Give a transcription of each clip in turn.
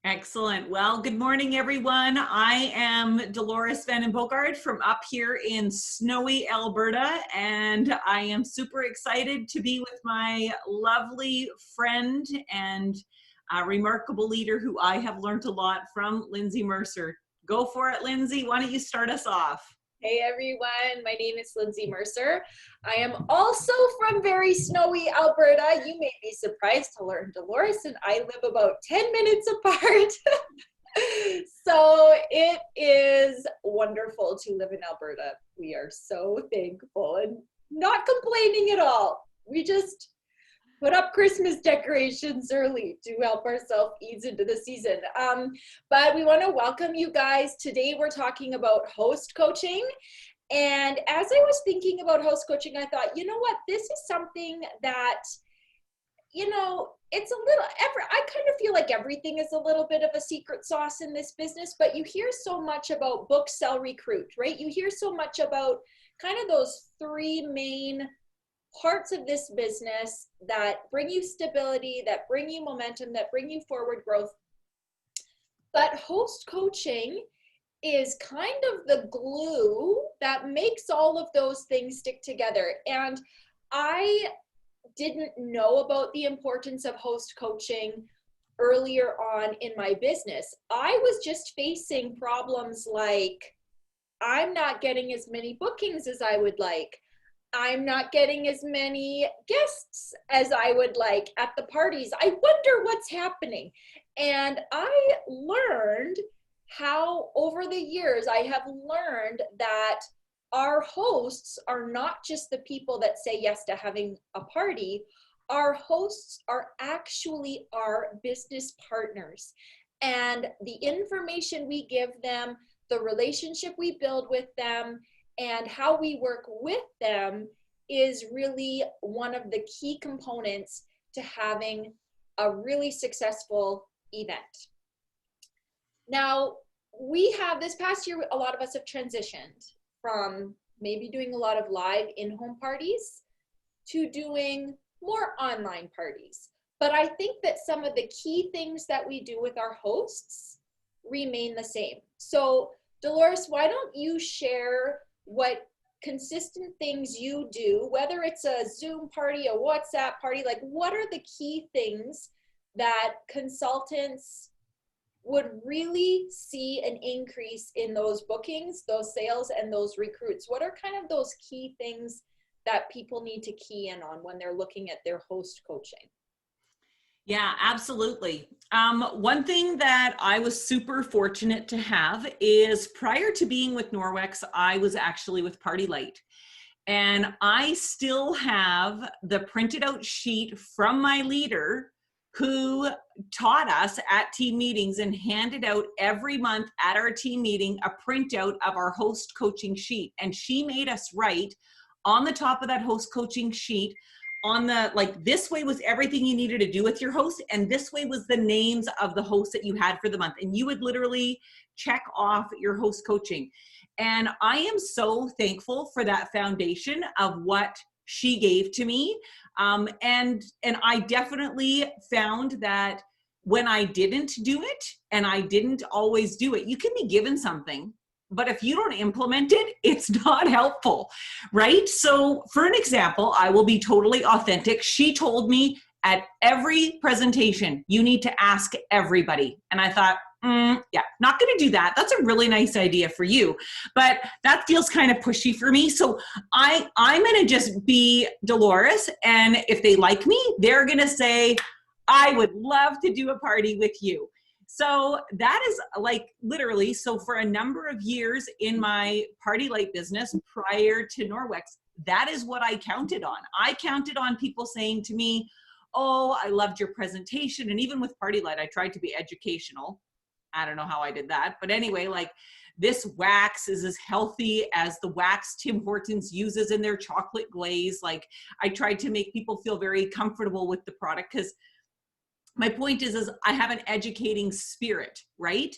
Excellent. Well, good morning, everyone. I am Dolores Van den Bogart from up here in snowy Alberta, and I am super excited to be with my lovely friend and remarkable leader who I have learned a lot from, Lindsay Mercer. Go for it, Lindsay. Why don't you start us off? Hey everyone, my name is Lindsay Mercer. I am also from very snowy Alberta. You may be surprised to learn Dolores and I live about 10 minutes apart. So it is wonderful to live in Alberta. We are so thankful and not complaining at all. We just put up Christmas decorations early to help ourselves ease into the season. But we want to welcome you guys. Today we're talking about host coaching. And as I was thinking about host coaching, I thought, you know what, this is something that, it's a little, I kind of feel like everything is a little bit of a secret sauce in this business, but you hear so much about book, sell, recruit, right? You hear so much about kind of those three main parts of this business that bring you stability, that bring you momentum, that bring you forward growth. But host coaching is kind of the glue that makes all of those things stick together. And I didn't know about the importance of host coaching earlier on in my business. I was just facing problems like I'm not getting as many bookings as I would like. I'm not getting as many guests as I would like at the parties. I wonder what's happening. And I learned how over the years I have learned that our hosts are not just the people that say yes to having a party. Our hosts are actually our business partners. And the information we give them, the relationship we build with them, and how we work with them is really one of the key components to having a really successful event. Now, we have this past year, a lot of us have transitioned from maybe doing a lot of live in-home parties to doing more online parties. But I think that some of the key things that we do with our hosts remain the same. So Dolores, why don't you share what consistent things you do, whether it's a Zoom party, a WhatsApp party, like what are the key things that consultants would really see an increase in those bookings, those sales, and those recruits? What are kind of those key things that people need to key in on when they're looking at their host coaching? Yeah, absolutely. One thing that I was super fortunate to have is prior to being with Norwex, I was actually with Party Light. And I still have the printed out sheet from my leader who taught us at team meetings and handed out every month at our team meeting a printout of our host coaching sheet. And she made us write on the top of that host coaching sheet on the, like, this way was everything you needed to do with your host, and this way was the names of the hosts that you had for the month. And you would literally check off your host coaching. And I am so thankful for that foundation of what she gave to me. And I definitely found that when I didn't do it, and I didn't always do it, you can be given something, but if you don't implement it, it's not helpful, right? So for an example, I will be totally authentic. She told me at every presentation, you need to ask everybody. And I thought, yeah, not going to do that. That's a really nice idea for you, but that feels kind of pushy for me. So I'm going to just be Dolores. And if they like me, they're going to say, I would love to do a party with you. So that is like literally, so for a number of years in my Party Light business prior to Norwex, that is what I counted on. I counted on people saying to me, oh, I loved your presentation. And even with Party Light, I tried to be educational. I don't know how I did that. But anyway, like, this wax is as healthy as the wax Tim Hortons uses in their chocolate glaze. Like, I tried to make people feel very comfortable with the product because my point is I have an educating spirit, right?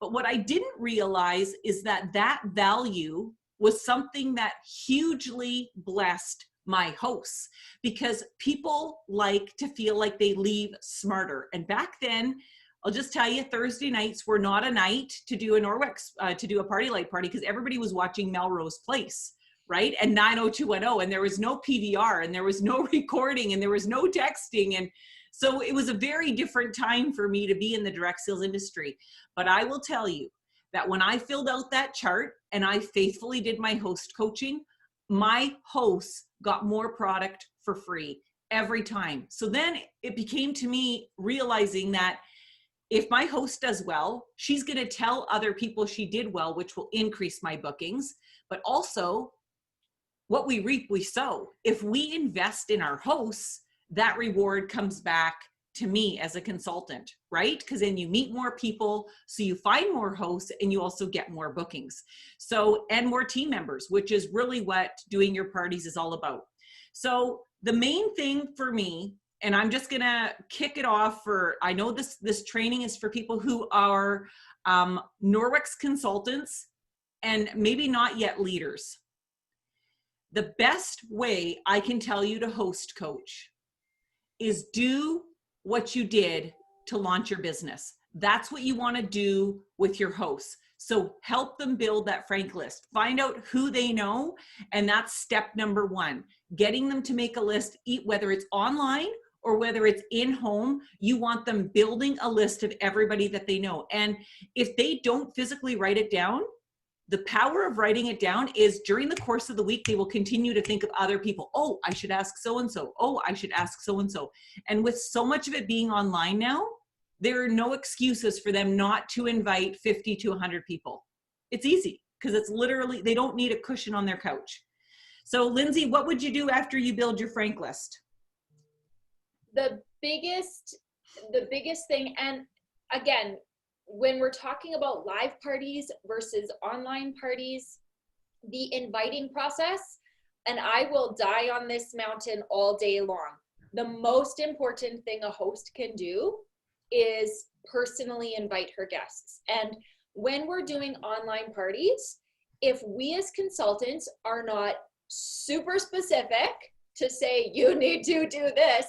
But what I didn't realize is that that value was something that hugely blessed my hosts, because people like to feel like they leave smarter. And back then, I'll just tell you, Thursday nights were not a night to do a Norwex, to do a Party Light party, because everybody was watching Melrose Place, right? And 90210, and there was no PVR, and there was no recording, and there was no texting. And so it was a very different time for me to be in the direct sales industry. But I will tell you that when I filled out that chart and I faithfully did my host coaching, my hosts got more product for free every time. So then it became to me realizing that if my host does well, she's going to tell other people she did well, which will increase my bookings. But also, what we reap, we sow. If we invest in our hosts, that reward comes back to me as a consultant, right? Because then you meet more people, so you find more hosts, and you also get more bookings. So, and more team members, which is really what doing your parties is all about. So the main thing for me, and I'm just gonna kick it off for, I know this training is for people who are Norwex consultants and maybe not yet leaders. The best way I can tell you to host coach is do what you did to launch your business. That's what you wanna do with your hosts. So help them build that frank list. Find out who they know, and that's step number one. Getting them to make a list, whether it's online or whether it's in home, you want them building a list of everybody that they know. And if they don't physically write it down, the power of writing it down is during the course of the week, they will continue to think of other people. Oh, I should ask so-and-so. Oh, I should ask so-and-so. And with so much of it being online now, there are no excuses for them not to invite 50 to 100 people. It's easy because it's literally, they don't need a cushion on their couch. So Lindsay, what would you do after you build your frank list? The biggest thing, and again, when we're talking about live parties versus online parties, the inviting process, and I will die on this mountain all day long. The most important thing a host can do is personally invite her guests. And when we're doing online parties, if we as consultants are not super specific to say, you need to do this,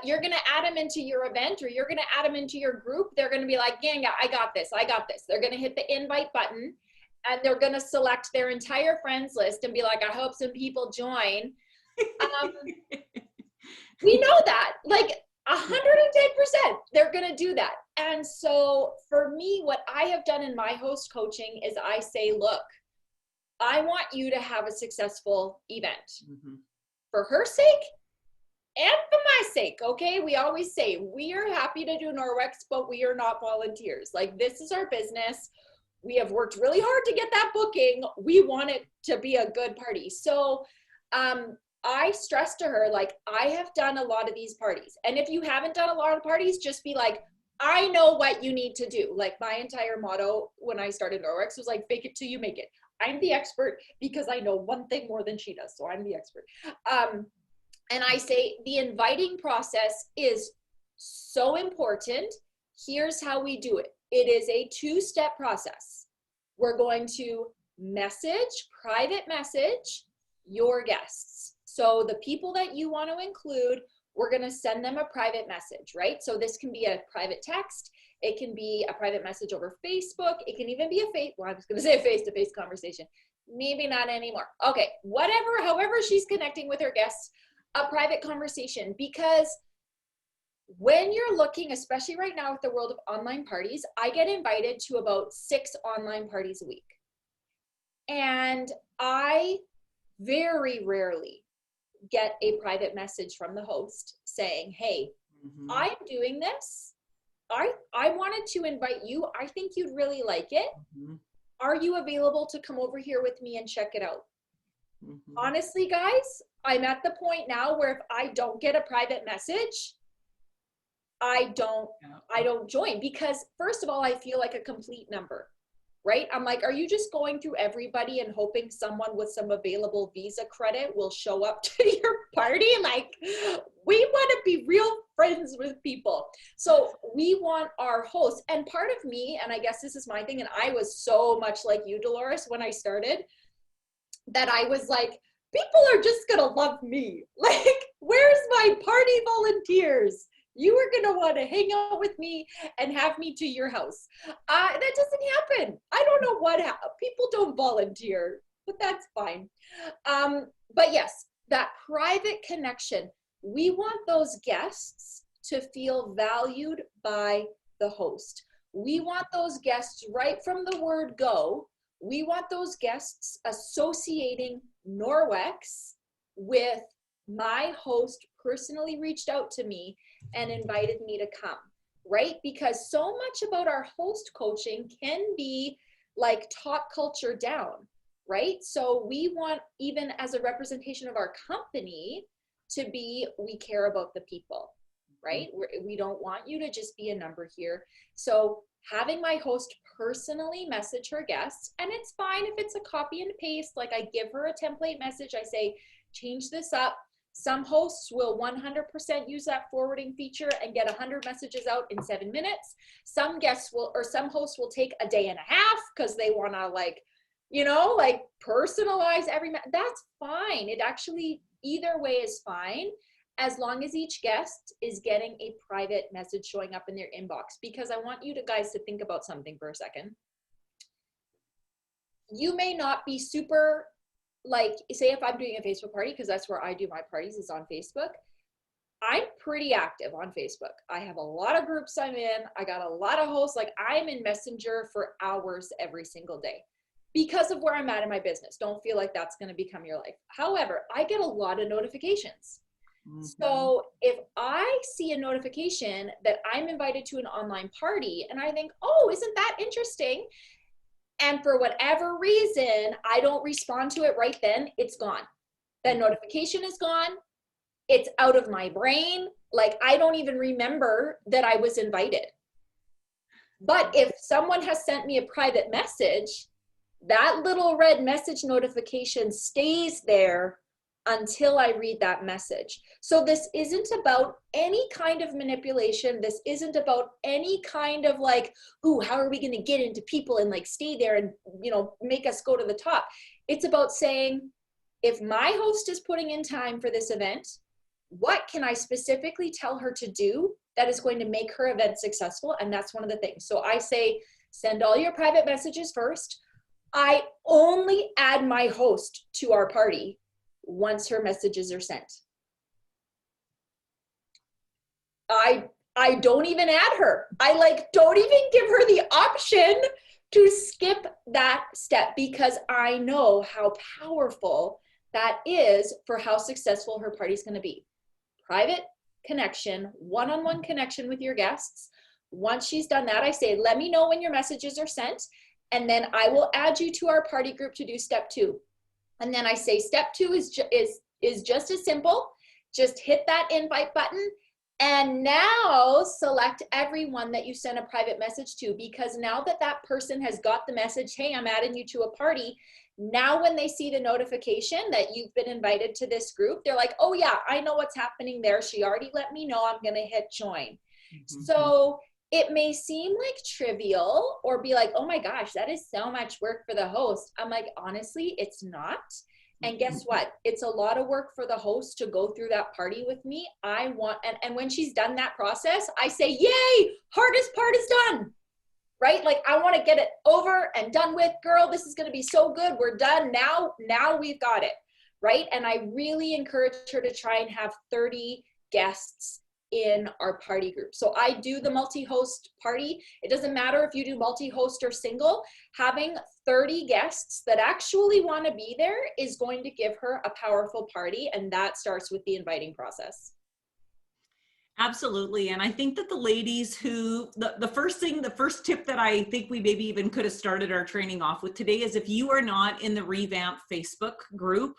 you're going to add them into your event, or you're going to add them into your group. They're going to be like, yeah, I got this. They're going to hit the invite button, and they're going to select their entire friends list and be like, I hope some people join. We know that, like 110%, they're going to do that. And so for me, what I have done in my host coaching is I say, look, I want you to have a successful event for her sake and for my sake. Okay. We always say we are happy to do Norwex, but we are not volunteers. Like, this is our business. We have worked really hard to get that booking. We want it to be a good party. So, I stress to her, like, I have done a lot of these parties. And if you haven't done a lot of parties, just be like, I know what you need to do. Like, my entire motto when I started Norwex was like, fake it till you make it. I'm the expert because I know one thing more than she does. So I'm the expert. And I say the inviting process is so important. Here's how we do it. It is a 2-step process. We're going to private message your guests. So the people that you want to include, we're going to send them a private message, right? So this can be a private text. It can be a private message over Facebook. It can even be I was going to say a face-to-face conversation. Maybe not anymore. Okay, however she's connecting with her guests, a private conversation. Because when you're looking, especially right now with the world of online parties, I get invited to about 6 online parties a week. And I very rarely get a private message from the host saying, hey, I'm doing this. I wanted to invite you. I think you'd really like it. Are you available to come over here with me and check it out? Honestly, guys, I'm at the point now where if I don't get a private message, I don't join, because first of all, I feel like a complete number, right? I'm like, are you just going through everybody and hoping someone with some available Visa credit will show up to your party? Like, we want to be real friends with people. So we want our hosts. And part of me, and I guess this is my thing, and I was so much like you, Dolores, when I started, that I was like, people are just going to love me. Like, where's my party volunteers? You are going to want to hang out with me and have me to your house. That doesn't happen. I don't know what people don't volunteer, but that's fine. But yes, that private connection, we want those guests to feel valued by the host. We want those guests right from the word go. We want those guests associating Norwex with my host personally reached out to me and invited me to come, right? Because so much about our host coaching can be like top culture down, right? So we want, even as a representation of our company, to be, we care about the people, right? We don't want you to just be a number here. So having my host personally message her guests, and it's fine if it's a copy and paste, like I give her a template message, I say, change this up. Some hosts will 100% use that forwarding feature and get 100 messages out in 7 minutes. Some guests will, or some hosts will take a day and a half because they want to like, you know, like personalize every, that's fine. It actually, either way is fine, as long as each guest is getting a private message showing up in their inbox. Because I want you guys to think about something for a second. You may not be super, like, say if I'm doing a Facebook party, because that's where I do my parties, is on Facebook. I'm pretty active on Facebook. I have a lot of groups I'm in. I got a lot of hosts. Like, I'm in Messenger for hours every single day because of where I'm at in my business. Don't feel like that's going to become your life. However, I get a lot of notifications. Mm-hmm. So if I see a notification that I'm invited to an online party and I think, oh, isn't that interesting? And for whatever reason, I don't respond to it right then, it's gone. That notification is gone. It's out of my brain. Like, I don't even remember that I was invited. But if someone has sent me a private message, that little red message notification stays there until I read that message. So this isn't about any kind of manipulation. This isn't about any kind of like, ooh, how are we going to get into people and like stay there and, you know, make us go to the top. It's about saying, if my host is putting in time for this event, what can I specifically tell her to do that is going to make her event successful? And that's one of the things. So I say, send all your private messages first. I only add my host to our party once her messages are sent. I don't even add her. I like don't even give her the option to skip that step, because I know how powerful that is for how successful her party's going to be. Private connection, one-on-one connection with your guests. Once she's done that, I say, let me know when your messages are sent, and then I will add you to our party group to do step 2. And then I say, step 2 is just as simple. Just hit that invite button, and now select everyone that you send a private message to, because now that that person has got the message, hey, I'm adding you to a party, now when they see the notification that you've been invited to this group, they're like, oh yeah, I know what's happening there. She already let me know. I'm going to hit join. Mm-hmm. So it may seem like trivial or be like, oh my gosh, that is so much work for the host. I'm like, honestly, it's not. And guess what? It's a lot of work for the host to go through that party with me. I want, and when she's done that process, I say, yay, hardest part is done, right? Like, I want to get it over and done with. Girl, this is going to be so good. We're done now. Now we've got it, right? And I really encourage her to try and have 30 guests in our party group. So I do the multi-host party. It doesn't matter if you do multi-host or single. Having 30 guests that actually want to be there is going to give her a powerful party, and that starts with the inviting process. Absolutely. And I think that the ladies who, the first tip that I think we maybe even could have started our training off with today is, if you are not in the Revamp Facebook group,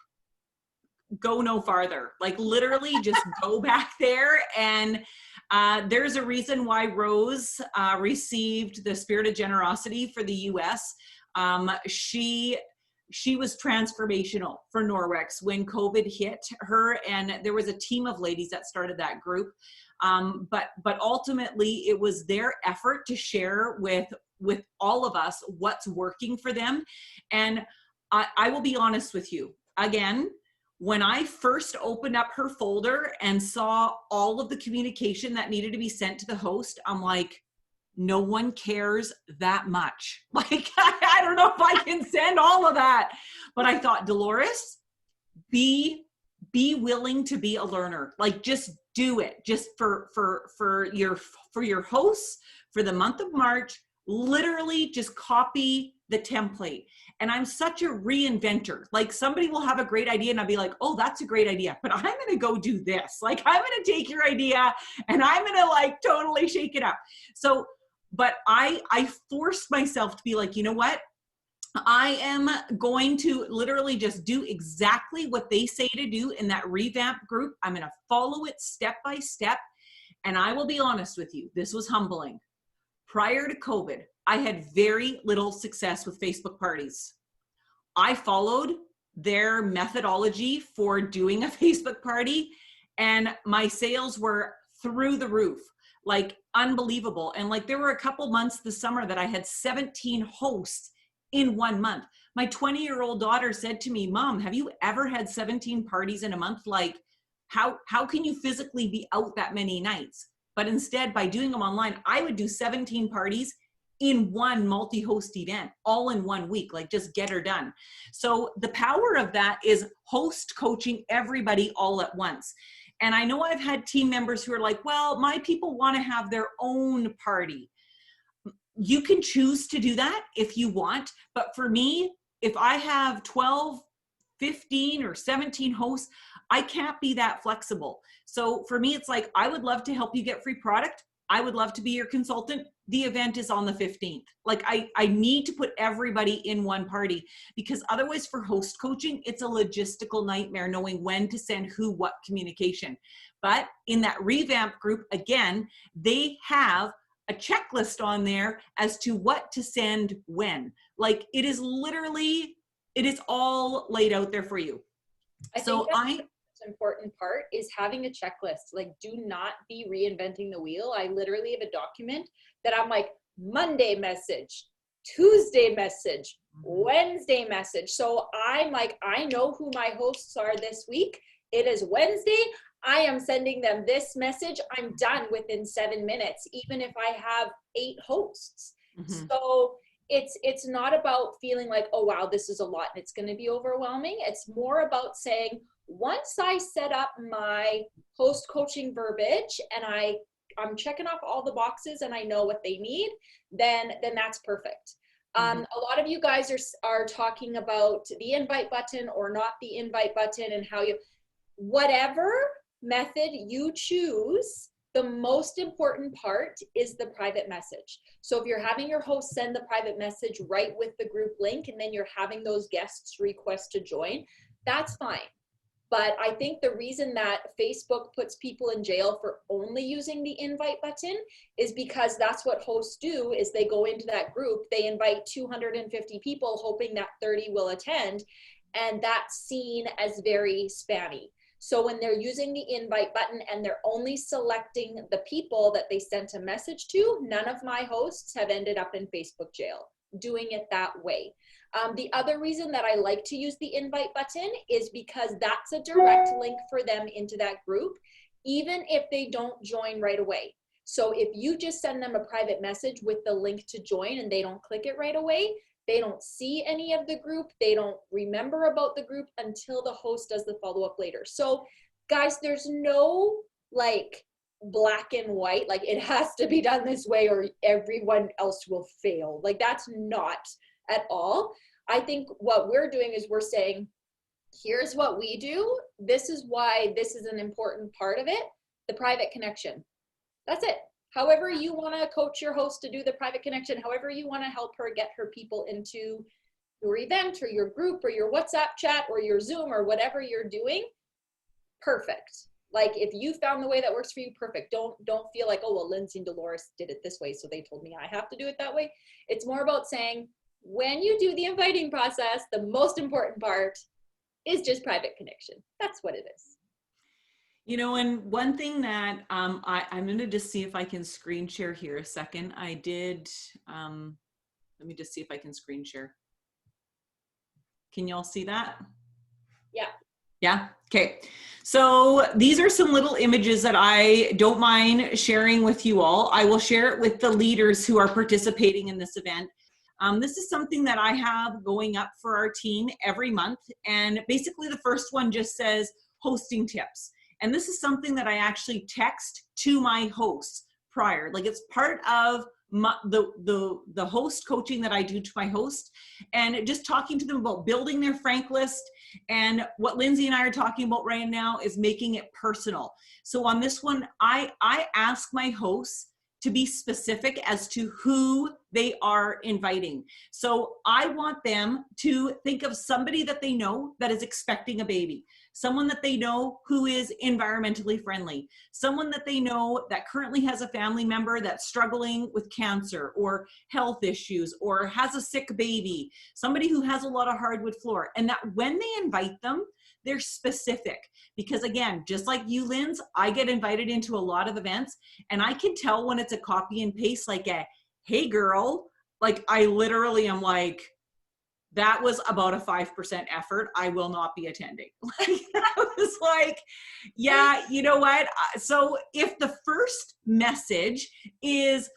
go no farther. Like, literally just go back there. And there's a reason why Rose received the Spirit of Generosity for the US. She was transformational for Norwex when COVID hit her, and there was a team of ladies that started that group. But ultimately it was their effort to share with all of us what's working for them. And I will be honest with you, again, when I first opened up her folder and saw all of the communication that needed to be sent to the host, I'm like, no one cares that much. Like, I don't know if I can send all of that. But I thought, Dolores, be willing to be a learner. Like, just do it. Just for your hosts for the month of March, literally just copy the template. And I'm such a reinventor. Like, somebody will have a great idea and I'll be like, oh, that's a great idea, but I'm going to go do this. Like, I'm going to take your idea and I'm going to like totally shake it up. So, but I forced myself to be like, you know what? I am going to literally just do exactly what they say to do in that revamp group. I'm going to follow it step by step. And I will be honest with you, this was humbling. Prior to COVID, I had very little success with Facebook parties. I followed their methodology for doing a Facebook party, and my sales were through the roof, like unbelievable. And like, there were a couple months this summer that I had 17 hosts in 1 month. My 20-year-old daughter said to me, Mom, have you ever had 17 parties in a month? Like, how can you physically be out that many nights? But instead, by doing them online, I would do 17 parties in one multi-host event, all in 1 week, like just get her done. So the power of that is host coaching everybody all at once. And I know I've had team members who are like, well, my people want to have their own party. You can choose to do that if you want. But for me, if I have 12, 15, or 17 hosts, I can't be that flexible. So for me, it's like, I would love to help you get free product. I would love to be your consultant. The event is on the 15th. Like, I need to put everybody in one party, because otherwise for host coaching, it's a logistical nightmare knowing when to send who what communication. But in that revamp group, again, they have a checklist on there as to what to send when. Like, it is literally, it is all laid out there for you. I think that's the most important part, is having a checklist. Like, do not be reinventing the wheel. I literally have a document that I'm like, Monday message, Tuesday message, Wednesday message. So I'm like, I know who my hosts are this week. It is Wednesday. I am sending them this message. I'm done within 7 minutes, even if I have 8 hosts. Mm-hmm. So it's not about feeling like, oh, wow, this is a lot and it's going to be overwhelming. It's more about saying, once I set up my host coaching verbiage and I'm checking off all the boxes and I know what they need, then that's perfect. Mm-hmm. A lot of you guys are talking about the invite button or not the invite button, and how whatever method you choose, the most important part is the private message. So if you're having your host send the private message right with the group link, and then you're having those guests request to join, that's fine. But I think the reason that Facebook puts people in jail for only using the invite button is because that's what hosts do, is they go into that group, they invite 250 people hoping that 30 will attend, and that's seen as very spammy. So when they're using the invite button and they're only selecting the people that they sent a message to, none of my hosts have ended up in Facebook jail doing it that way. The other reason that I like to use the invite button is because that's a direct link for them into that group, even if they don't join right away. So if you just send them a private message with the link to join and they don't click it right away, they don't see any of the group, they don't remember about the group until the host does the follow-up later. So guys, there's no like black and white, like it has to be done this way or everyone else will fail. Like, that's not at all. I think what we're doing is we're saying, here's what we do. This is why this is an important part of it, the private connection. That's it. However you want to coach your host to do the private connection, however you want to help her get her people into your event or your group or your WhatsApp chat or your Zoom or whatever you're doing, perfect. Like, if you found the way that works for you, perfect. Don't feel like, oh, well, Lindsay and Dolores did it this way, so they told me I have to do it that way. It's more about saying, when you do the inviting process, the most important part is just private connection. That's what it is. You know, and one thing that I'm going to just see if I can screen share here a second. I did, let me just see if I can screen share. Can y'all see that? Yeah. Yeah. Okay. So these are some little images that I don't mind sharing with you all. I will share it with the leaders who are participating in this event. This is something that I have going up for our team every month. And basically the first one just says hosting tips. And this is something that I actually text to my hosts prior. Like it's part of the host coaching that I do to my host, and just talking to them about building their Frank list. And what Lindsay and I are talking about right now is making it personal. So on this one, I ask my hosts to be specific as to who they are inviting. So I want them to think of somebody that they know that is expecting a baby, someone that they know who is environmentally friendly, someone that they know that currently has a family member that's struggling with cancer or health issues or has a sick baby, somebody who has a lot of hardwood floor, and that when they invite them, they're specific. Because again, just like you, Linz, I get invited into a lot of events and I can tell when it's a copy and paste, like a, hey girl, like I literally am like, that was about a 5% effort. I will not be attending. Like, I was like, yeah, you know what? So if the first message is,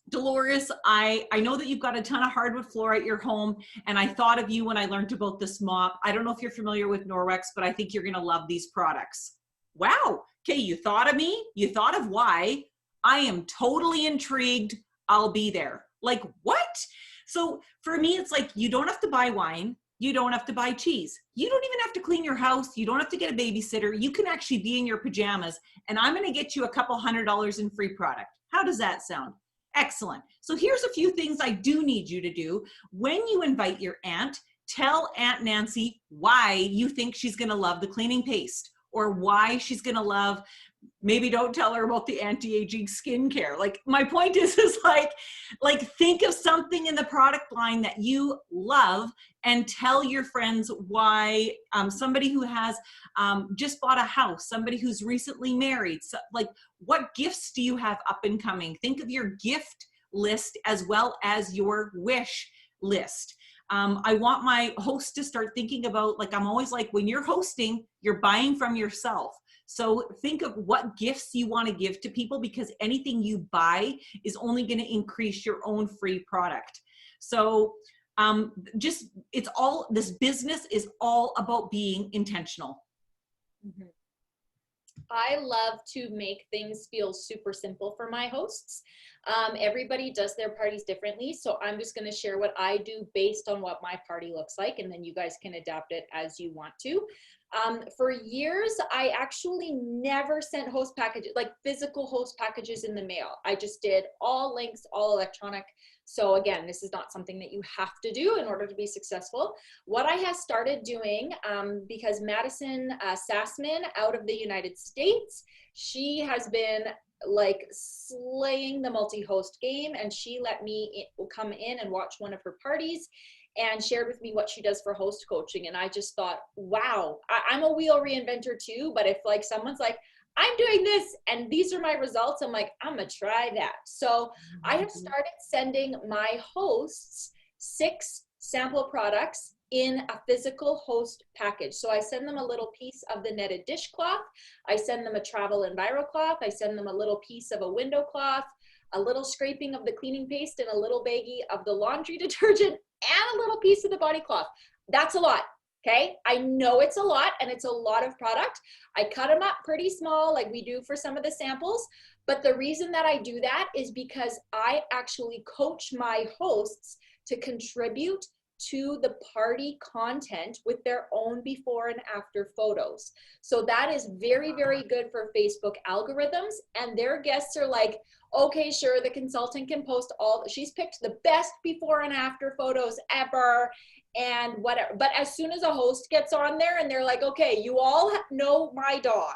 Dolores, I know that you've got a ton of hardwood floor at your home, and I thought of you when I learned about this mop. I don't know if you're familiar with Norwex, but I think you're going to love these products. Wow. Okay, you thought of me. You thought of why. I am totally intrigued. I'll be there. Like, what? So for me, it's like, you don't have to buy wine. You don't have to buy cheese. You don't even have to clean your house. You don't have to get a babysitter. You can actually be in your pajamas, and I'm going to get you a couple $100 in free product. How does that sound? Excellent. So here's a few things I do need you to do. When you invite your aunt, tell Aunt Nancy why you think she's going to love the cleaning paste, or why she's going to love, maybe don't tell her about the anti-aging skincare. Like my point is like think of something in the product line that you love and tell your friends why. Somebody who has just bought a house, somebody who's recently married, so, like what gifts do you have up and coming? Think of your gift list as well as your wish list. I want my host to start thinking about, like, I'm always like, when you're hosting, you're buying from yourself. So think of what gifts you want to give to people, because anything you buy is only going to increase your own free product. So it's all, this business is all about being intentional. Mm-hmm. I love to make things feel super simple for my hosts. Everybody does their parties differently, so I'm just going to share what I do based on what my party looks like, and then you guys can adapt it as you want to. For years, I actually never sent host packages, like physical host packages in the mail. I just did all links, all electronic. So again, this is not something that you have to do in order to be successful. What I have started doing, because Madison Sassman out of the United States, she has been like slaying the multi-host game, and she let me come in and watch one of her parties and shared with me what she does for host coaching. And I just thought, wow, I'm a wheel reinventor too, but if like someone's like, I'm doing this and these are my results, I'm like, I'm gonna try that. So I have started sending my hosts 6 sample products in a physical host package. So I send them a little piece of the netted dishcloth, I send them a travel enviro cloth, I send them a little piece of a window cloth, a little scraping of the cleaning paste, and a little baggie of the laundry detergent, and a little piece of the body cloth. That's a lot. Okay, I know it's a lot, and it's a lot of product. I cut them up pretty small like we do for some of the samples, but the reason that I do that is because I actually coach my hosts to contribute to the party content with their own before and after photos. So that is very, very good for Facebook algorithms, and their guests are like, okay, sure, the consultant can post she's picked the best before and after photos ever, and whatever. But as soon as a host gets on there and they're like, okay, you all know my dog,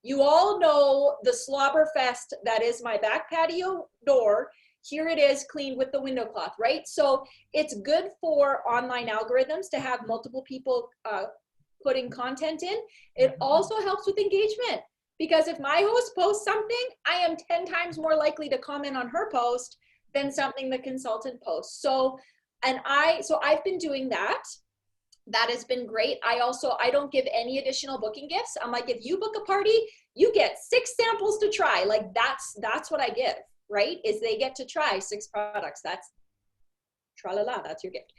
you all know the slobber fest that is my back patio door, here it is cleaned with the window cloth, right? So it's good for online algorithms to have multiple people putting content in. It also helps with engagement, because if my host posts something, I am 10 times more likely to comment on her post than something the consultant posts. So I've been doing that. That has been great. I don't give any additional booking gifts. I'm like, if you book a party, you get 6 samples to try. Like that's what I give, right? Is they get to try 6 products. That's tra-la-la, that's your gift.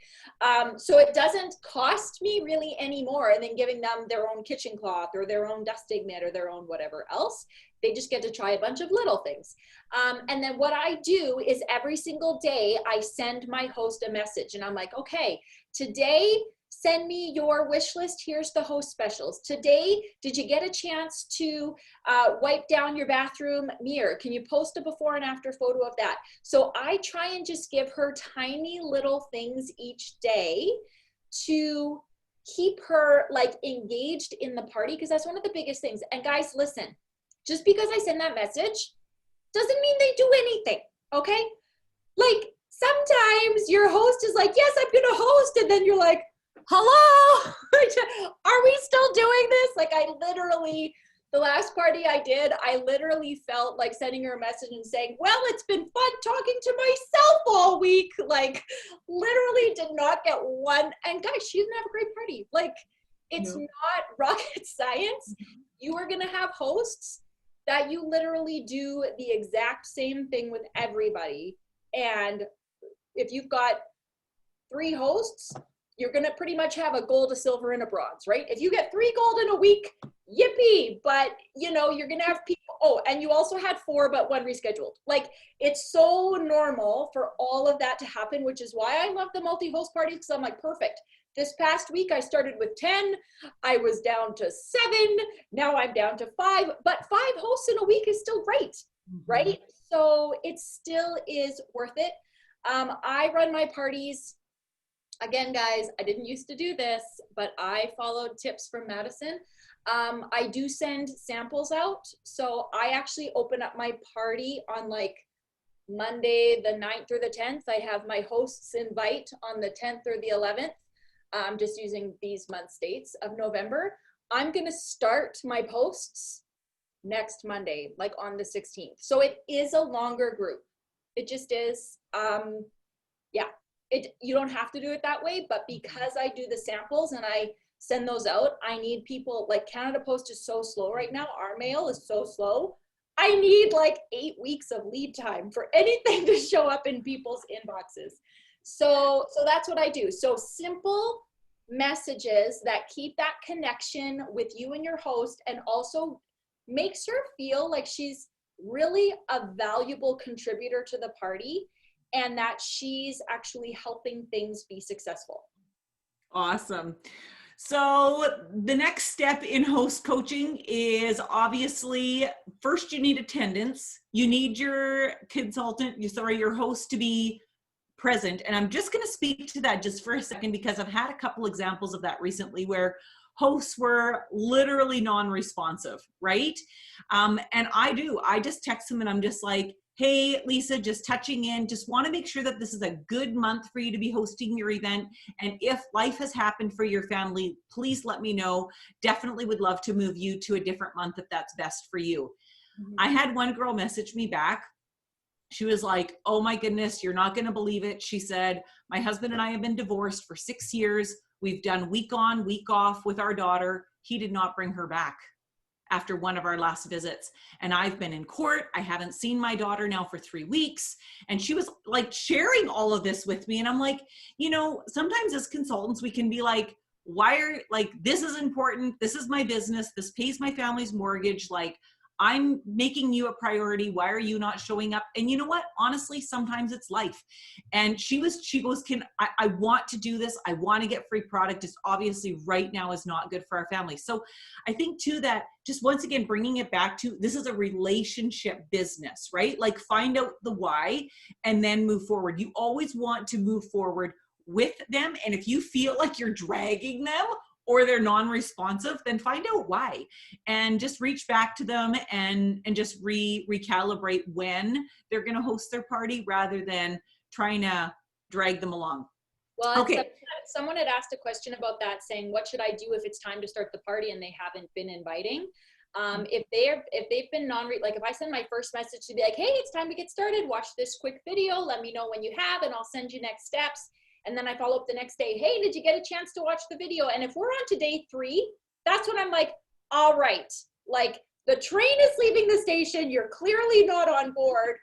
So it doesn't cost me really any more than giving them their own kitchen cloth or their own dusting mitt or their own whatever else. They just get to try a bunch of little things. And then what I do is every single day I send my host a message and I'm like, okay, today send me your wish list. Here's the host specials. Today, did you get a chance to wipe down your bathroom mirror? Can you post a before and after photo of that? So I try and just give her tiny little things each day to keep her like engaged in the party, because that's one of the biggest things. And guys, listen, just because I send that message doesn't mean they do anything, okay? Like sometimes your host is like, yes, I'm gonna host, and then you're like, hello, are we still doing this? Like I literally, the last party I did, I literally felt like sending her a message and saying, well, it's been fun talking to myself all week. Like literally did not get one. And guys, she didn't have a great party. Like it's not rocket science. You are going to have hosts that you literally do the exact same thing with everybody. And if you've got 3 hosts, you're going to pretty much have a gold, a silver, and a bronze, right? If you get 3 gold in a week, yippee, but you know, you're going to have people, oh, and you also had 4, but 1 rescheduled. Like it's so normal for all of that to happen, which is why I love the multi-host parties, because I'm like, perfect. This past week, I started with 10, I was down to 7, now I'm down to 5, but 5 hosts in a week is still great, right? So it still is worth it. I run my parties. Again, guys, I didn't used to do this, but I followed tips from Madison. I do send samples out. So I actually open up my party on like Monday, the 9th or the 10th. I have my hosts invite on the 10th or the 11th. I'm just using these month dates of November. I'm going to start my posts next Monday, like on the 16th. So it is a longer group. It just is. Yeah. You don't have to do it that way, but because I do the samples and I send those out, I need people, like Canada Post is so slow right now. Our mail is so slow. I need like 8 weeks of lead time for anything to show up in people's inboxes. So that's what I do. So simple messages that keep that connection with you and your host, and also makes her feel like she's really a valuable contributor to the party, and that she's actually helping things be successful. Awesome. So the next step in host coaching is obviously, first you need attendance. You need your your host to be present. And I'm just going to speak to that just for a second, because I've had a couple examples of that recently where hosts were literally non-responsive, right? And I just text them and I'm just like, hey, Lisa, just touching in, just want to make sure that this is a good month for you to be hosting your event. And if life has happened for your family, please let me know. Definitely would love to move you to a different month if that's best for you. Mm-hmm. I had one girl message me back. She was like, oh my goodness, you're not going to believe it. She said, my husband and I have been divorced for 6 years. We've done week on, week off with our daughter. He did not bring her back after one of our last visits. And I've been in court. I haven't seen my daughter now for 3 weeks. And she was like sharing all of this with me. And I'm like, you know, sometimes as consultants, we can be like, this is important. This is my business. This pays my family's mortgage. Like, I'm making you a priority. Why are you not showing up? And you know what? Honestly, sometimes it's life. And she goes, I want to do this. I want to get free product. It's obviously right now is not good for our family. So I think too, that just once again, bringing it back to, this is a relationship business, right? Like find out the why and then move forward. You always want to move forward with them. And if you feel like you're dragging them, or they're non-responsive, then find out why and just reach back to them and just recalibrate when they're going to host their party rather than trying to drag them along. Well, okay. Someone had asked a question about that, saying, what should I do if it's time to start the party and they haven't been inviting? If they've been like if I send my first message to be like, hey, it's time to get started, watch this quick video, let me know when you have, and I'll send you next steps. And then I follow up the next day. Hey, did you get a chance to watch the video? And if we're on to day 3, that's when I'm like, all right, like the train is leaving the station. You're clearly not on board.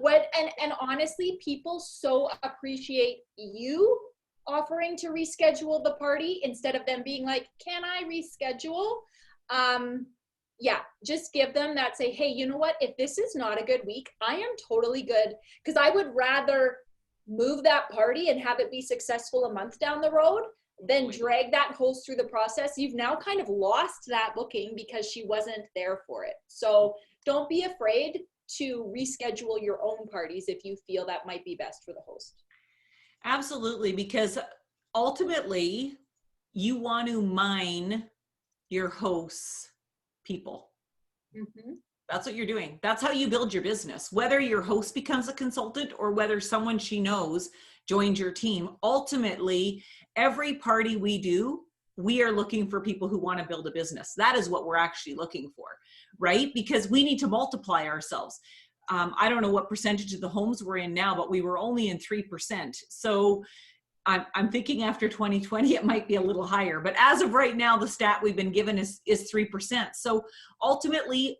And honestly, people so appreciate you offering to reschedule the party instead of them being like, can I reschedule? Yeah, just give them that, say, hey, you know what? If this is not a good week, I am totally good. Because I would rather move that party and have it be successful a month down the road than drag that host through the process. You've now kind of lost that booking because she wasn't there for it. So don't be afraid to reschedule your own parties if you feel that might be best for the host. Absolutely, because ultimately you want to mine your host's people. Mm-hmm. That's what you're doing. That's how you build your business. Whether your host becomes a consultant or whether someone she knows joins your team, ultimately, every party we do, we are looking for people who want to build a business. That is what we're actually looking for, right? Because we need to multiply ourselves. I don't know what percentage of the homes we're in now, but we were only in 3%. So I'm thinking after 2020, it might be a little higher, but as of right now, the stat we've been given is 3%. So ultimately,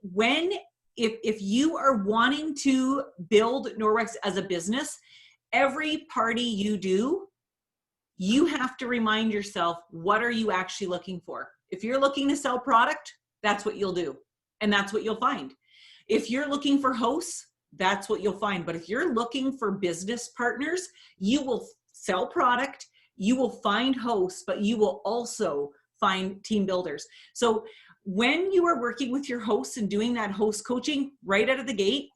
if you are wanting to build Norwex as a business, every party you do, you have to remind yourself, what are you actually looking for? If you're looking to sell product, that's what you'll do. And that's what you'll find. If you're looking for hosts, that's what you'll find. But if you're looking for business partners, you will sell product, you will find hosts, but you will also find team builders. So when you are working with your hosts and doing that host coaching right out of the gate,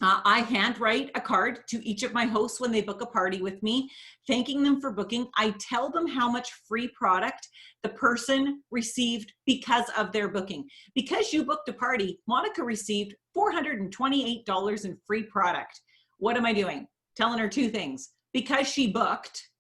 I handwrite a card to each of my hosts when they book a party with me, thanking them for booking. I tell them how much free product the person received because of their booking. Because you booked a party, Monica received $428 in free product. What am I doing? Telling her 2 things. Because she booked,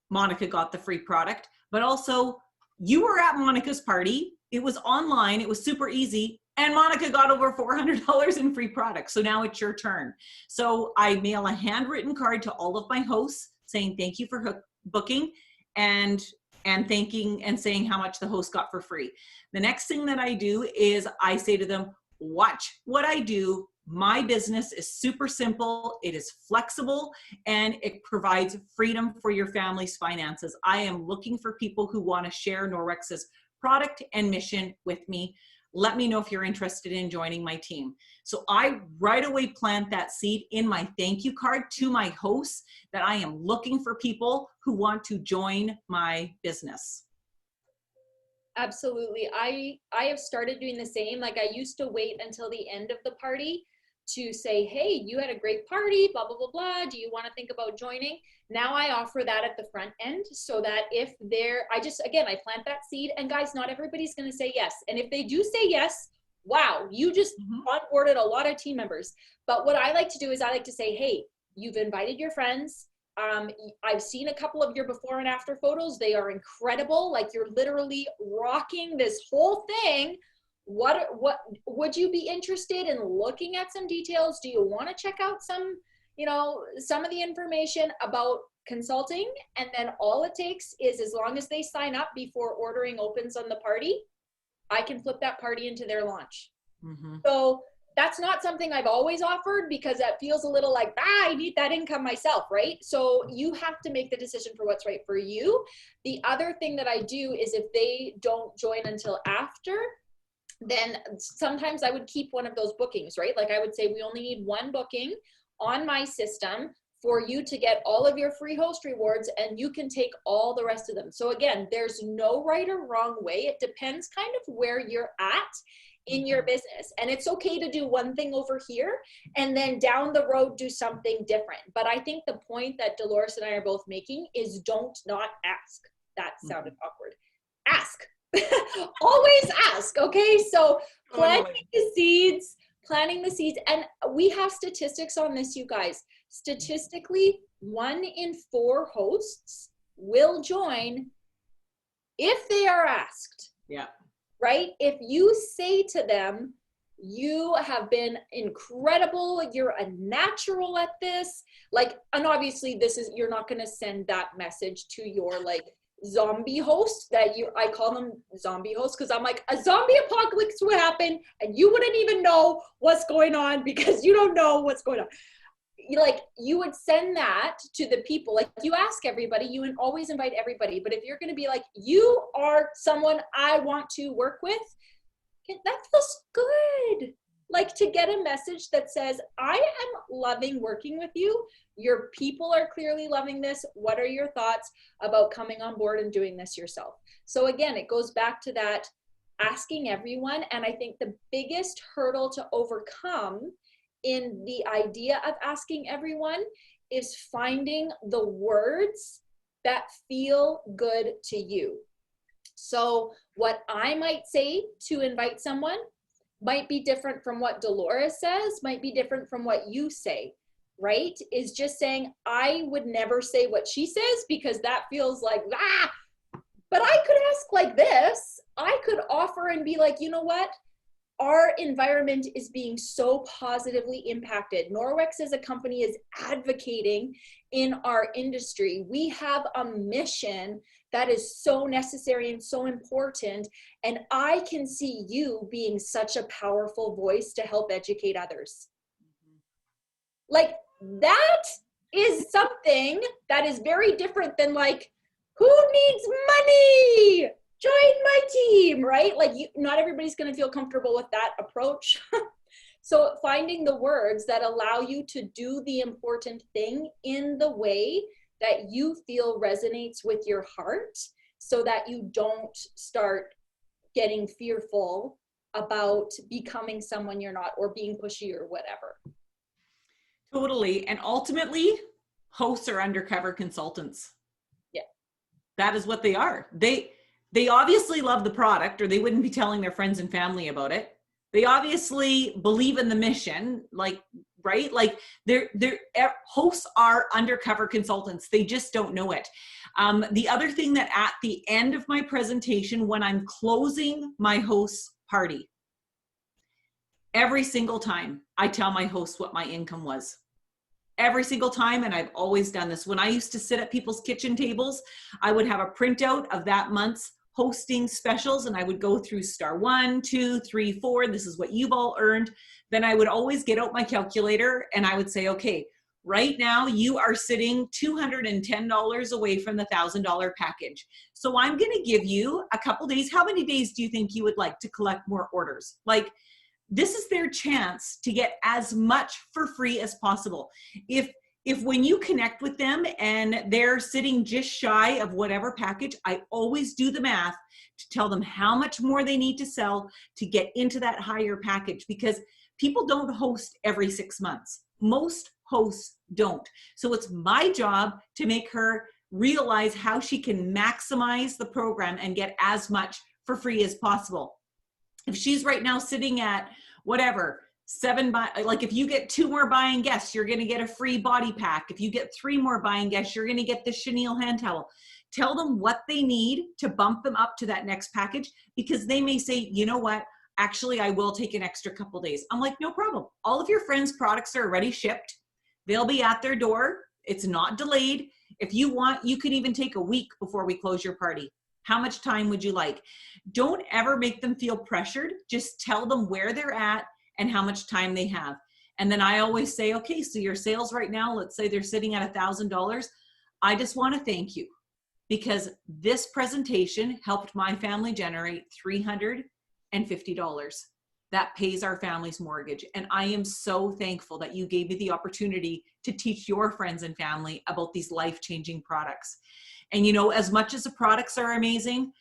Monica got the free product, but also you were at Monica's party. It was online. It was super easy. And Monica got over $400 in free product. So now it's your turn. So I mail a handwritten card to all of my hosts saying, thank you for booking and thanking and saying how much the host got for free. The next thing that I do is I say to them, watch what I do. My business is super simple. It is flexible and it provides freedom for your family's finances. I am looking for people who want to share Norwex's product and mission with me. Let me know if you're interested in joining my team. So I right away plant that seed in my thank you card to my hosts that I am looking for people who want to join my business. Absolutely. I have started doing the same. Like I used to wait until the end of the party to say, hey, you had a great party, blah, blah, blah, blah. Do you want to think about joining? Now I offer that at the front end so that if I plant that seed, and guys, not everybody's going to say yes. And if they do say yes, wow, you just onboarded a lot of team members. But what I like to do is I like to say, hey, you've invited your friends. I've seen a couple of your before and after photos. They are incredible. Like you're literally rocking this whole thing. What would you be interested in looking at some details? Do you want to check out some of the information about consulting? And then all it takes is, as long as they sign up before ordering opens on the party, I can flip that party into their launch. Mm-hmm. So that's not something I've always offered because that feels a little like, I need that income myself, right? So you have to make the decision for what's right for you. The other thing that I do is if they don't join until after, then sometimes I would keep one of those bookings, right? Like I would say, we only need 1 booking on my system for you to get all of your free host rewards, and you can take all the rest of them. So again, there's no right or wrong way. It depends kind of where you're at in your business. And it's okay to do one thing over here and then down the road do something different. But I think the point that Dolores and I are both making is don't not ask. That sounded awkward. Ask. Always ask. Okay. So planting the seeds, and we have statistics on this, you guys. Statistically, 1 in 4 hosts will join if they are asked. Yeah. Right? If you say to them, You have been incredible. You're a natural at this. Like, and obviously you're not going to send that message to your like zombie host I call them zombie hosts, because I'm like, a zombie apocalypse would happen and you wouldn't even know what's going on because you don't know what's going on. You would send that to the people. Like, you ask everybody, you would always invite everybody. But if you're going to be like, you are someone I want to work with, that feels good. Like, to get a message that says, I am loving working with you. Your people are clearly loving this. What are your thoughts about coming on board and doing this yourself? So again, it goes back to that asking everyone. And I think the biggest hurdle to overcome in the idea of asking everyone is finding the words that feel good to you. So what I might say to invite someone might be different from what Dolores says, might be different from what you say, right? Is just saying, I would never say what she says because that feels like, but I could ask like this. I could offer and be like, you know what? Our environment is being so positively impacted. Norwex as a company is advocating in our industry. We have a mission that is so necessary and so important. And I can see you being such a powerful voice to help educate others. Like, that is something that is very different than like, who needs money? Join my team, right? Like, not everybody's going to feel comfortable with that approach. So finding the words that allow you to do the important thing in the way that you feel resonates with your heart, so that you don't start getting fearful about becoming someone you're not, or being pushy or whatever. Totally. And ultimately, hosts are undercover consultants. Yeah. That is what they are. They obviously love the product, or they wouldn't be telling their friends and family about it. They obviously believe in the mission, like, right? Like, they're hosts are undercover consultants. They just don't know it. The other thing that at the end of my presentation, when I'm closing my host's party, every single time I tell my hosts what my income was. Every single time, and I've always done this. When I used to sit at people's kitchen tables, I would have a printout of that month's hosting specials, and I would go through star 1, 2, 3, 4. This is what you've all earned. Then I would always get out my calculator and I would say, okay, right now you are sitting $210 away from the $1,000 package. So I'm going to give you a couple days. How many days do you think you would like to collect more orders? Like, this is their chance to get as much for free as possible. If when you connect with them and they're sitting just shy of whatever package, I always do the math to tell them how much more they need to sell to get into that higher package, because people don't host every 6 months. Most hosts don't. So it's my job to make her realize how she can maximize the program and get as much for free as possible. If she's right now sitting at whatever, like, if you get 2 more buying guests, you're going to get a free body pack. If you get 3 more buying guests, you're going to get the chenille hand towel. Tell them what they need to bump them up to that next package, because they may say, you know what, actually, I will take an extra couple days. I'm like, no problem. All of your friends' products are already shipped. They'll be at their door. It's not delayed. If you want, you can even take a week before we close your party. How much time would you like? Don't ever make them feel pressured. Just tell them where they're at and how much time they have. And then I always say, okay, so your sales right now, let's say they're sitting at $1,000. I just want to thank you, because this presentation helped my family generate $350. That pays our family's mortgage. And I am so thankful that you gave me the opportunity to teach your friends and family about these life-changing products. And, you know, as much as the products are amazing,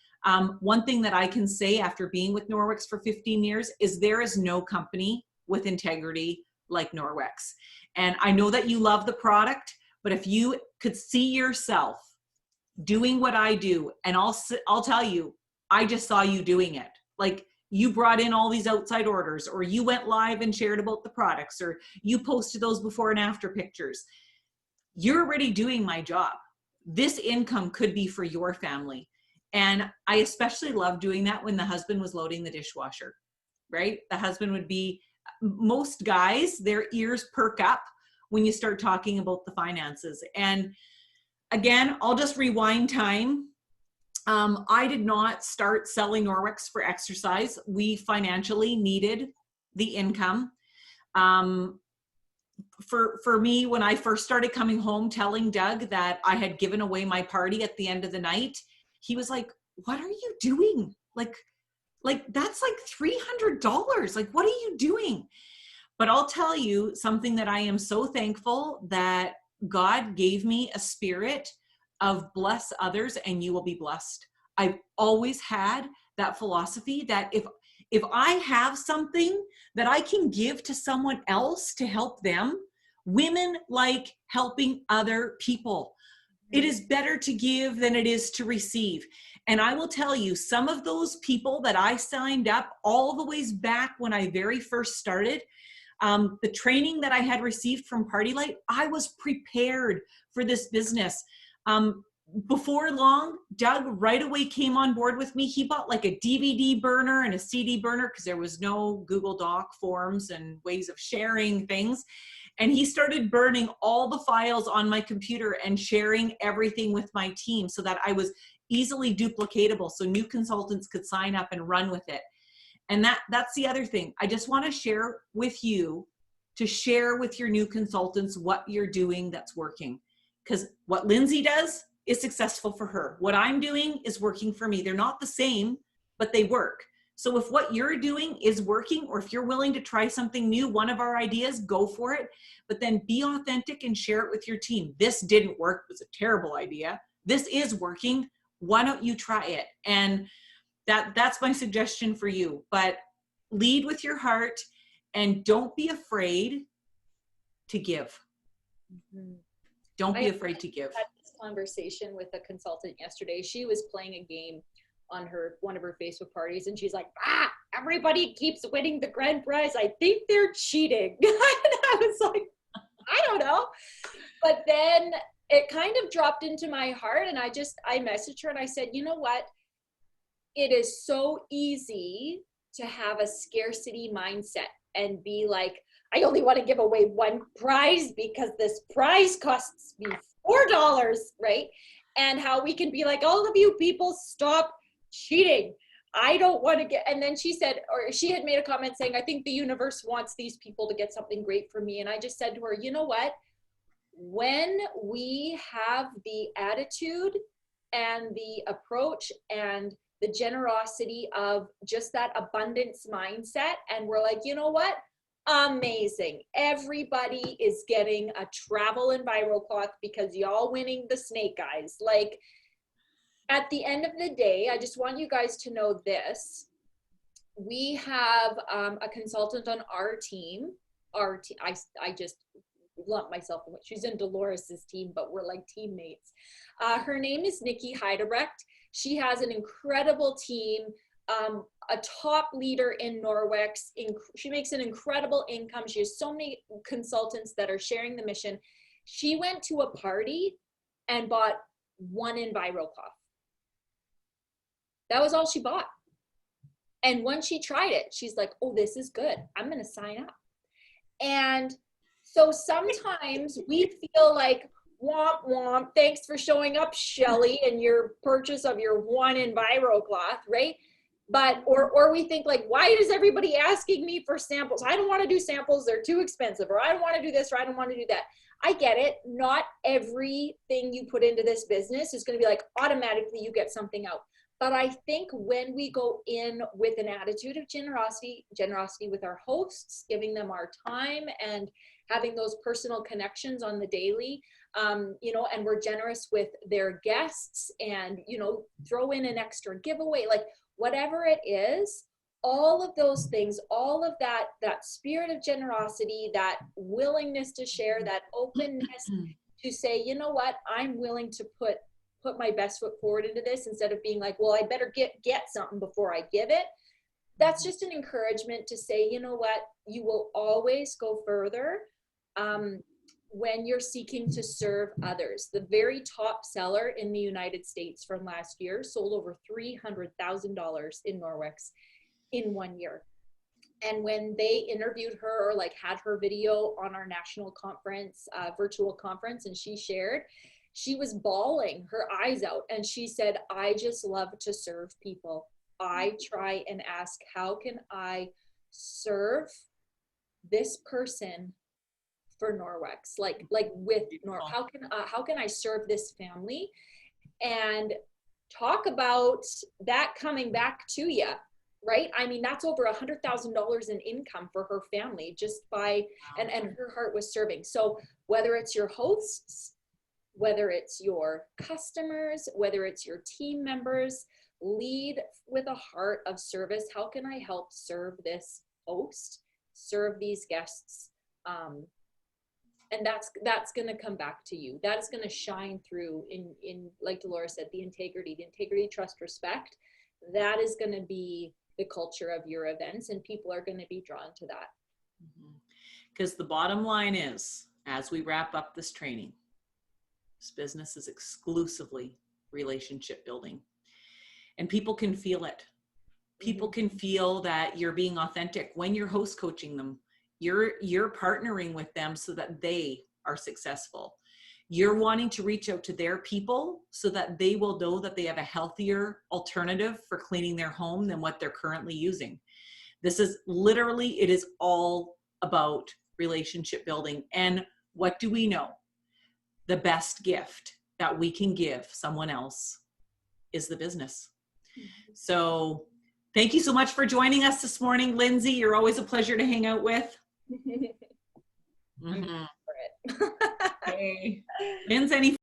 one thing that I can say after being with Norwex for 15 years is there is no company with integrity like Norwex. And I know that you love the product, but if you could see yourself doing what I do, and I'll tell you, I just saw you doing it. Like, you brought in all these outside orders, or you went live and shared about the products, or you posted those before and after pictures. You're already doing my job. This income could be for your family. And I especially love doing that when the husband was loading the dishwasher. right? The husband would be, most guys, their ears perk up when you start talking about the finances. And again, I'll just rewind time. I did not start selling Norwex for exercise. We financially needed the income. For me, when I first started coming home telling Doug that I had given away my party at the end of the night, he was like, "What are you doing? Like that's like $300. Like, what are you doing?" But I'll tell you something that I am so thankful that God gave me a spirit of bless others and you will be blessed. I've always had that philosophy that if I have something that I can give to someone else to help them, women like helping other people. It is better to give than it is to receive. And I will tell you, some of those people that I signed up all the ways back when I very first started, the training that I had received from Party Light, I was prepared for this business. Before long, Doug right away came on board with me. He bought like a DVD burner and a CD burner because there was no Google Doc forms and ways of sharing things. And he started burning all the files on my computer and sharing everything with my team so that I was easily duplicatable so new consultants could sign up and run with it. And that's the other thing. I just want to share with you to share with your new consultants what you're doing that's working. Because what Lindsay does is successful for her. What I'm doing is working for me. They're not the same, but they work. So if what you're doing is working, or if you're willing to try something new, one of our ideas, go for it. But then be authentic and share it with your team. This didn't work. It was a terrible idea. This is working. Why don't you try it? And that's my suggestion for you. But lead with your heart and don't be afraid to give. Mm-hmm. Don't be afraid to give. I had this conversation with a consultant yesterday. She was playing a game on one of her Facebook parties, and she's like, everybody keeps winning the grand prize. I think they're cheating. And I was like, I don't know. But then it kind of dropped into my heart, and I messaged her and I said, you know what? It is so easy to have a scarcity mindset and be like, I only want to give away one prize because this prize costs me $4, right? And how we can be like, all of you people, stop cheating. I don't want to get, and then she said, or she had made a comment saying, I think the universe wants these people to get something great for me. And I just said to her, you know what? When we have the attitude and the approach and the generosity of just that abundance mindset, and we're like, you know what? Amazing. Everybody is getting a travel EnviroCloth because y'all winning the snake eyes. Like, at the end of the day, I just want you guys to know this. We have a consultant on our team. I just lump myself in. She's in Dolores's team, but we're like teammates. Her name is Nikki Heidebrecht. She has an incredible team. A top leader in Norwex. She makes an incredible income. She has so many consultants that are sharing the mission. She went to a party and bought one EnviroCloth. That was all she bought. And when she tried it, she's like, oh, this is good. I'm going to sign up. And so sometimes we feel like, womp womp, thanks for showing up, Shelly, and your purchase of your one EnviroCloth, right? But, or we think like, why is everybody asking me for samples? I don't want to do samples. They're too expensive. Or I don't want to do this, or I don't want to do that. I get it. Not everything you put into this business is going to be like automatically you get something out. But I think when we go in with an attitude of generosity with our hosts, giving them our time and having those personal connections on the daily, and we're generous with their guests and, throw in an extra giveaway, like whatever it is, all of those things, all of that spirit of generosity, that willingness to share, that openness to say, you know what, I'm willing to put my best foot forward into this instead of being like, well, I better get something before I give it. That's just an encouragement to say, you know what, you will always go further when you're seeking to serve others. The very top seller in the United States from last year sold over $300,000 in Norwex in 1 year. And when they interviewed her or like had her video on our national conference, virtual conference, and she shared, she was bawling her eyes out. And she said, I just love to serve people. I try and ask, how can I serve this person for Norwex? Like with how can I serve this family? And talk about that coming back to you, right? I mean, that's over $100,000 in income for her family just by, and her heart was serving. So whether it's your hosts, whether it's your customers, whether it's your team members, lead with a heart of service. How can I help serve this host, serve these guests? And that's going to come back to you. That is going to shine through in like Dolores said, the integrity, trust, respect. That is going to be the culture of your events, and people are going to be drawn to that. Because the bottom line is, as we wrap up this training, this business is exclusively relationship building, and people can feel it. People can feel that you're being authentic when you're host coaching them. You're partnering with them so that they are successful. You're wanting to reach out to their people so that they will know that they have a healthier alternative for cleaning their home than what they're currently using. This is literally, it is all about relationship building. And what do we know? The best gift that we can give someone else is the business. So thank you so much for joining us this morning, Lindsay. You're always a pleasure to hang out with. I'm for it. Hey. Lindsay, any